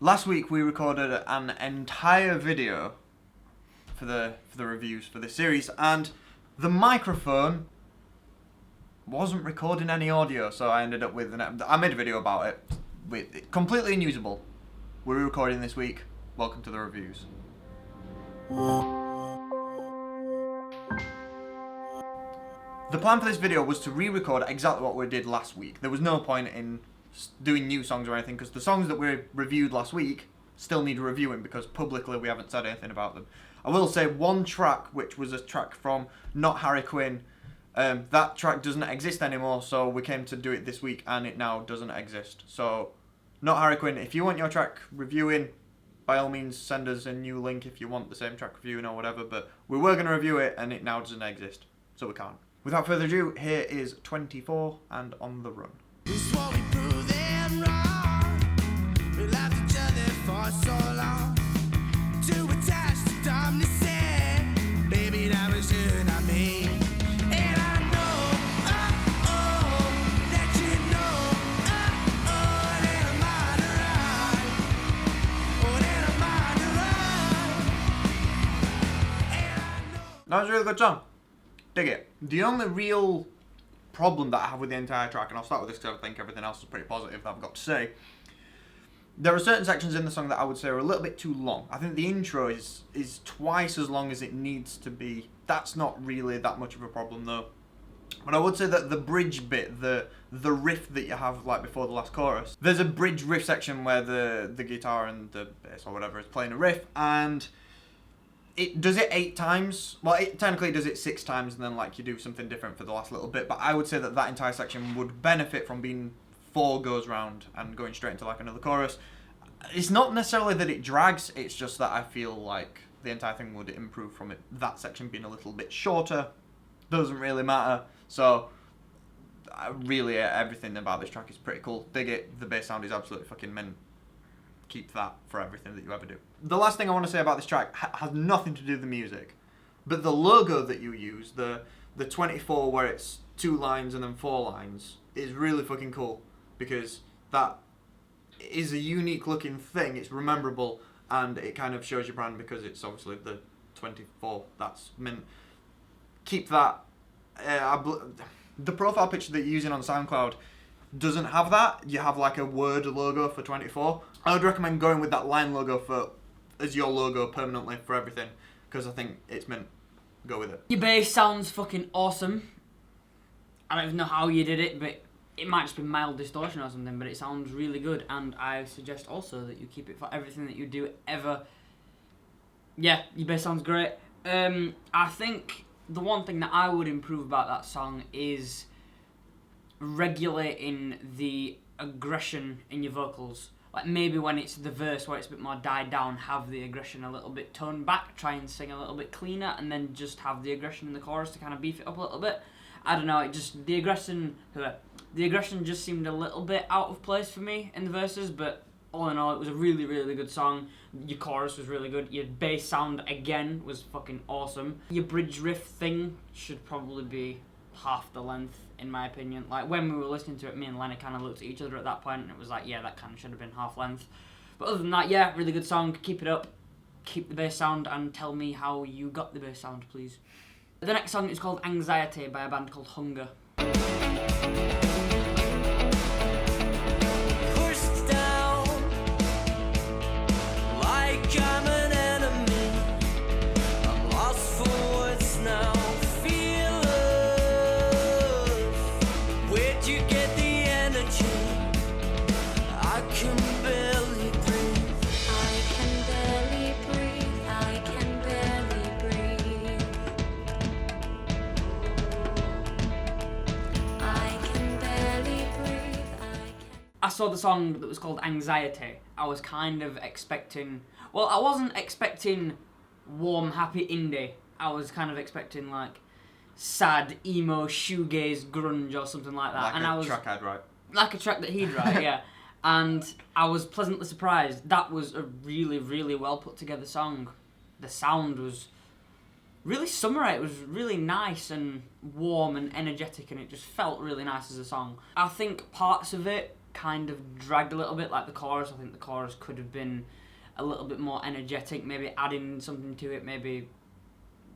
Last week we recorded an entire video for the reviews for this series, and the microphone wasn't recording any audio, so I ended up with I made a video about it. Completely unusable. We're recording this week. Welcome to the reviews. The plan for this video was to re-record exactly what we did last week. There was no point in doing new songs or anything, because the songs that we reviewed last week still need reviewing, because publicly we haven't said anything about them. I will say one track, which was a track from Not Harry Quinn, that track doesn't exist anymore, so we came to do it this week, and it now doesn't exist. So, Not Harry Quinn, if you want your track reviewing, by all means send us a new link if you want the same track reviewing or whatever, but we were going to review it, and it now doesn't exist, so we can't. Without further ado, here is 24 and On the Run. We swore we proved them wrong. We loved each other for so long. Too attached to dumb to say, baby, that was you, not me. And I know, that you know, that I'm on the run. That I'm on the run. And I know. That was a really good song. Dig it. The only real problem that I have with the entire track, and I'll start with this because I think everything else is pretty positive that I've got to say. There are certain sections in the song that I would say are a little bit too long. I think the intro is twice as long as it needs to be. That's not really that much of a problem though. But I would say that the bridge bit, the riff that you have like before the last chorus, there's a bridge riff section where the guitar and the bass or whatever is playing a riff, and it does it 8 times. Well, it technically does it 6 times, and then like you do something different for the last little bit. But I would say that that entire section would benefit from being 4 goes round and going straight into like another chorus. It's not necessarily that it drags, it's just that I feel like the entire thing would improve from it. That section being a little bit shorter doesn't really matter. So really everything about this track is pretty cool. Dig it. The bass sound is absolutely fucking mint. Keep that for everything that you ever do. The last thing I want to say about this track has nothing to do with the music, but the logo that you use, the 24 where it's 2 lines and then 4 lines, is really fucking cool, because that is a unique looking thing. It's rememberable, and it kind of shows your brand because it's obviously the 24. That's mint. Keep that. The profile picture that you're using on SoundCloud doesn't have that. You have like a word logo for 24. I would recommend going with that line logo as your logo permanently for everything, because I think it's mint. Go with it. Your bass sounds fucking awesome. I don't even know how you did it, but it might just be mild distortion or something, but it sounds really good, and I suggest also that you keep it for everything that you do ever. Yeah, your bass sounds great. I think the one thing that I would improve about that song is regulating the aggression in your vocals. Like maybe when it's the verse where it's a bit more died down, have the aggression a little bit toned back, try and sing a little bit cleaner, and then just have the aggression in the chorus to kind of beef it up a little bit. I don't know, it just, the aggression just seemed a little bit out of place for me in the verses, but all in all, it was a really, really good song. Your chorus was really good. Your bass sound, again, was fucking awesome. Your bridge riff thing should probably be half the length, in my opinion. Like, when we were listening to it, me and Lenny kind of looked at each other at that point, and it was like, yeah, that kind of should have been half length. But other than that, yeah, really good song. Keep it up. Keep the bass sound, and tell me how you got the bass sound, please. The next song is called Anxiety by a band called Hunger. Pushed down like I'm an enemy. I'm lost for words now. Feel us. Where'd you get the energy? I can barely breathe. I can barely breathe. I can barely breathe. I can barely breathe. I saw the song that was called Anxiety. I was kind of expecting... Well, I wasn't expecting warm, happy indie. I was kind of expecting, like, sad, emo, shoegaze, grunge or something like that. Like a track I'd write. Like a track that he'd write, yeah. And I was pleasantly surprised. That was a really, really well put together song. The sound was really summery. It was really nice and warm and energetic, and it just felt really nice as a song. I think parts of it kind of dragged a little bit, like the chorus. I think the chorus could have been a little bit more energetic, maybe adding something to it, maybe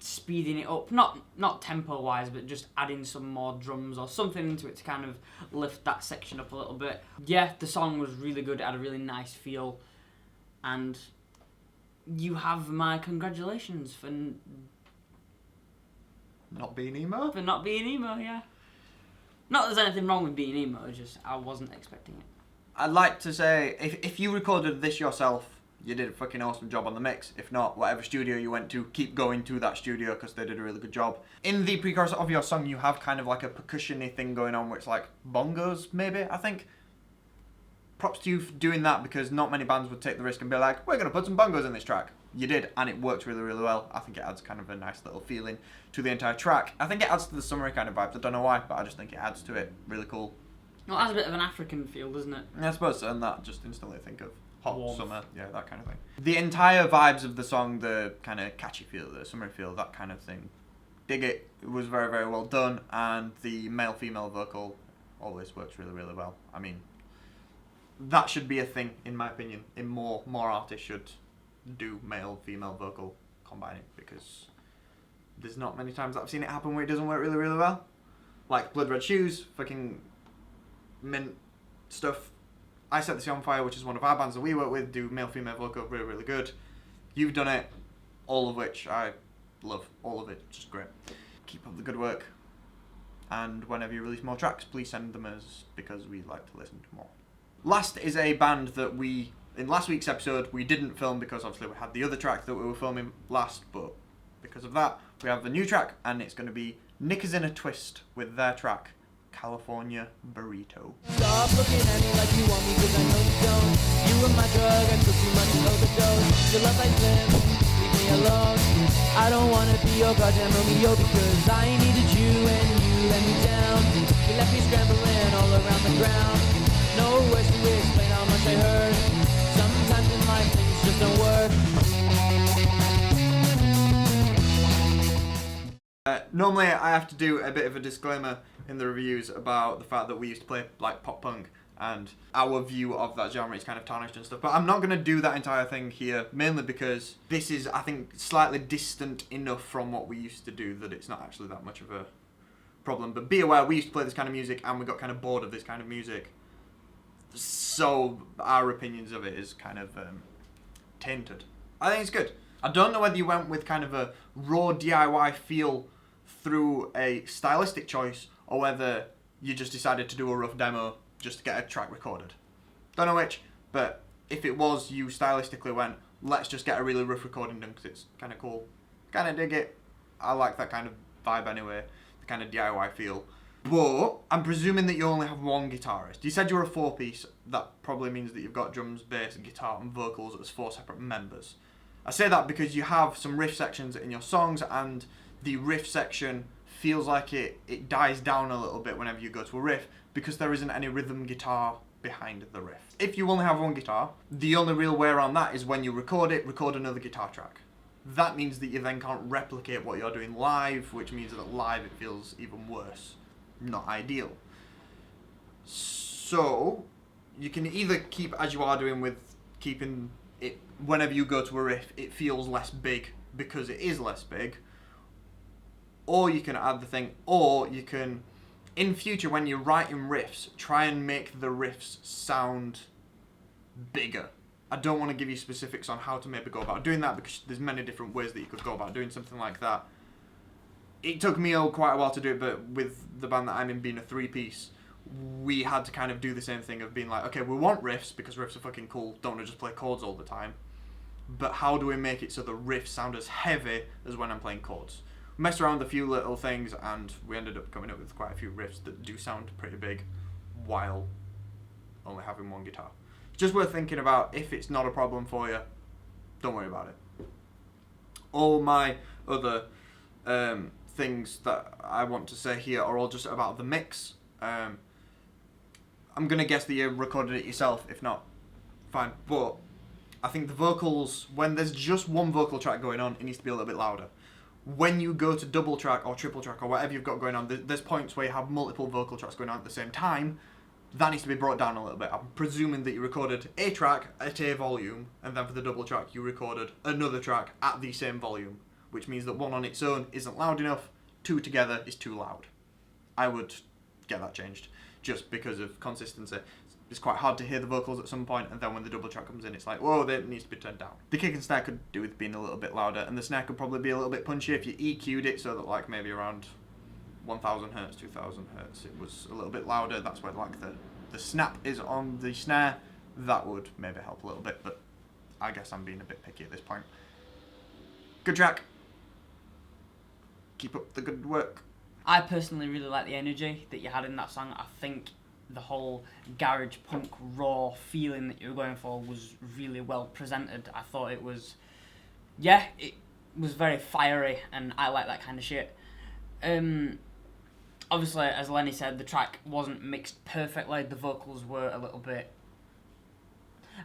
speeding it up, not tempo wise, but just adding some more drums or something into it to kind of lift that section up a little bit. Yeah, the song was really good, it had a really nice feel, and you have my congratulations for Not being emo? not being emo. Yeah, not that there's anything wrong with being emo, it's just I wasn't expecting it. I'd like to say, if you recorded this yourself, you did a fucking awesome job on the mix. If not, whatever studio you went to, keep going to that studio because they did a really good job. In the pre-chorus of your song, you have kind of like a percussion-y thing going on, where it's like bongos, maybe, I think. Props to you for doing that, because not many bands would take the risk and be like, we're going to put some bongos in this track. You did, and it worked really, really well. I think it adds kind of a nice little feeling to the entire track. I think it adds to the summery kind of vibes. I don't know why, but I just think it adds to it. Really cool. Well, it has a bit of an African feel, doesn't it? Yeah, I suppose so, and that just instantly think of hot Warmth. summer, yeah, that kind of thing. The entire vibes of the song, the kind of catchy feel, the summery feel, that kind of thing. Dig it. It was very, very well done, and the male-female vocal always works really, really well. I mean, that should be a thing, in my opinion. In more artists should do male-female vocal combining, because there's not many times that I've seen it happen where it doesn't work really, really well. Like Blood Red Shoes, fucking mint stuff. I Set the Sea on Fire, which is one of our bands that we work with, do male-female vocal really, really good. You've done it, all of which I love. All of it, just great. Keep up the good work. And whenever you release more tracks, please send them us, because we like to listen to more. Last is a band that we, in last week's episode, we didn't film because obviously we had the other track that we were filming last, but because of that, we have the new track, and it's going to be Knickers in a Twist with their track, California Burrito. Stop looking at me like you want me, cause I know you don't. You were my drug, I took too much and overdose. Your love like slim, leave me alone. I don't wanna be your goddamn Romeo, because I needed you and you let me down. You left me scrambling all around the ground. No words to explain how much I hurt. Sometimes in life things just don't work. Normally I have to do a bit of a disclaimer in the reviews about the fact that we used to play like pop punk, and our view of that genre is kind of tarnished and stuff, but I'm not going to do that entire thing here, mainly because this is, I think, slightly distant enough from what we used to do that it's not actually that much of a problem. But be aware, we used to play this kind of music and we got kind of bored of this kind of music, so our opinions of it is kind of tainted. I think it's good. I don't know whether you went with kind of a raw DIY feel through a stylistic choice, or whether you just decided to do a rough demo just to get a track recorded. Don't know which, but if it was, you stylistically went, let's just get a really rough recording done because it's kind of cool. Kind of dig it. I like that kind of vibe anyway, the kind of DIY feel. But I'm presuming that you only have one guitarist. You said you were a 4-piece. That probably means that you've got drums, bass, guitar and vocals as 4 separate members. I say that because you have some riff sections in your songs, and the riff section feels like it dies down a little bit whenever you go to a riff, because there isn't any rhythm guitar behind the riff. If you only have one guitar, the only real way around that is when you record another guitar track. That means that you then can't replicate what you're doing live, which means that live it feels even worse. Not ideal. So, you can either keep as you are doing with keeping it, whenever you go to a riff, it feels less big because it is less big, or you can add the thing, or you can, in future when you're writing riffs, try and make the riffs sound bigger. I don't want to give you specifics on how to maybe go about doing that, because there's many different ways that you could go about doing something like that. It took me quite a while to do it, but with the band that I'm in being a 3-piece, we had to kind of do the same thing of being like, okay, we want riffs because riffs are fucking cool, don't want to just play chords all the time, but how do we make it so the riffs sound as heavy as when I'm playing chords? We messed around with a few little things, and we ended up coming up with quite a few riffs that do sound pretty big while only having one guitar. It's just worth thinking about. If it's not a problem for you, don't worry about it. All my other things that I want to say here are all just about the mix. I'm going to guess that you recorded it yourself. If not, fine. But I think the vocals, when there's just one vocal track going on, it needs to be a little bit louder. When you go to double track or triple track or whatever you've got going on, there's points where you have multiple vocal tracks going on at the same time, that needs to be brought down a little bit. I'm presuming that you recorded a track at a volume, and then for the double track you recorded another track at the same volume, which means that one on its own isn't loud enough, two together is too loud. I would get that changed, just because of consistency. It's quite hard to hear the vocals at some point, and then when the double track comes in, it's like, whoa, that needs to be turned down. The kick and snare could do with being a little bit louder, and the snare could probably be a little bit punchy if you EQ'd it so that like maybe around 1000 hertz, 2000 hertz, it was a little bit louder. That's where like the snap is on the snare. That would maybe help a little bit, but I guess I'm being a bit picky at this point. Good track. Keep up the good work. I personally really like the energy that you had in that song. I think the whole garage punk raw feeling that you were going for was really well presented. I thought it was, it was very fiery, and I like that kind of shit. Obviously, as Lenny said, the track wasn't mixed perfectly. The vocals were a little bit...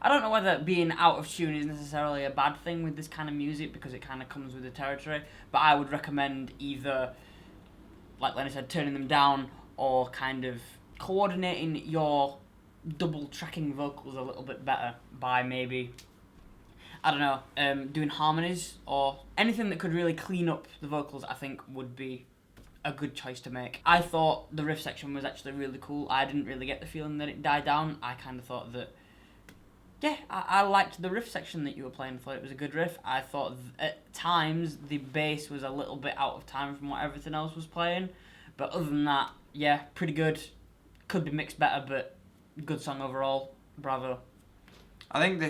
I don't know whether being out of tune is necessarily a bad thing with this kind of music, because it kind of comes with the territory, but I would recommend either, like Lenny said, turning them down, or kind of coordinating your double tracking vocals a little bit better by maybe, I don't know, doing harmonies or anything that could really clean up the vocals. I think would be a good choice to make. I thought the riff section was actually really cool. I didn't really get the feeling that it died down. I kind of thought that, I liked the riff section that you were playing. I thought it was a good riff. I thought at times the bass was a little bit out of time from what everything else was playing. But other than that, pretty good. Could be mixed better, but good song overall. Bravo. I think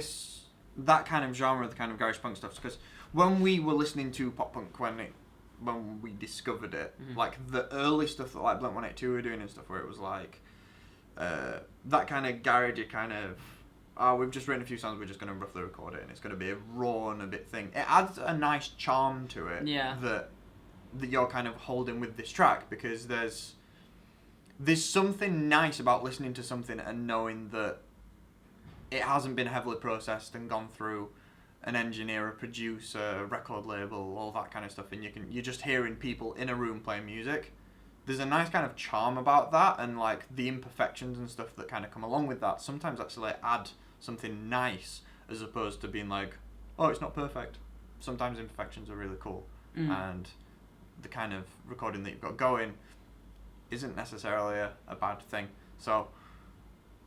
that kind of genre, the kind of garage punk stuff, because when we were listening to pop punk, when we discovered it, like the early stuff that like Blink-182 were doing and stuff, where it was like that kind of garagey kind of, we've just written a few songs, we're just going to roughly record it, and it's going to be a raw and a bit thing. It adds a nice charm to it that you're kind of holding with this track, because there's something nice about listening to something and knowing that it hasn't been heavily processed and gone through an engineer, a producer, a record label, all that kind of stuff, and you're just hearing people in a room playing music. There's a nice kind of charm about that, and like the imperfections and stuff that kind of come along with that sometimes actually add something nice, as opposed to being like, oh, it's not perfect. Sometimes imperfections are really cool, and the kind of recording that you've got going isn't necessarily a bad thing. So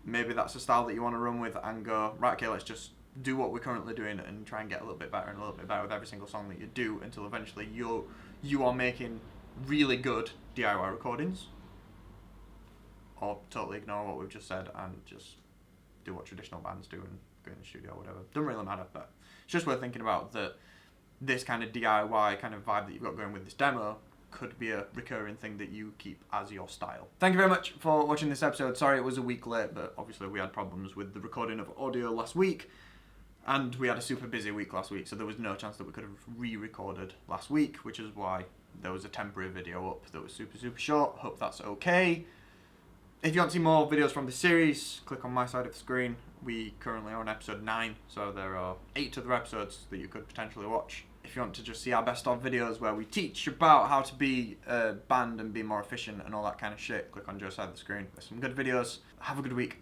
maybe that's a style that you want to run with and go, right, okay, let's just do what we're currently doing and try and get a little bit better and a little bit better with every single song that you do, until eventually you are making really good DIY recordings. Or totally ignore what we've just said and just do what traditional bands do and go in the studio or whatever. Doesn't really matter, but it's just worth thinking about that this kind of DIY kind of vibe that you've got going with this demo could be a recurring thing that you keep as your style. Thank you very much for watching this episode. Sorry it was a week late, but obviously we had problems with the recording of audio last week, and we had a super busy week last week, so there was no chance that we could have re-recorded last week, which is why there was a temporary video up that was super short. Hope that's okay. If you want to see more videos from the series, click on my side of the screen. We currently are on episode 9, so there are 8 other episodes that you could potentially watch. If you want to just see our best of videos where we teach about how to be a band and be more efficient and all that kind of shit, click on Joe's side of the screen. There's some good videos. Have a good week.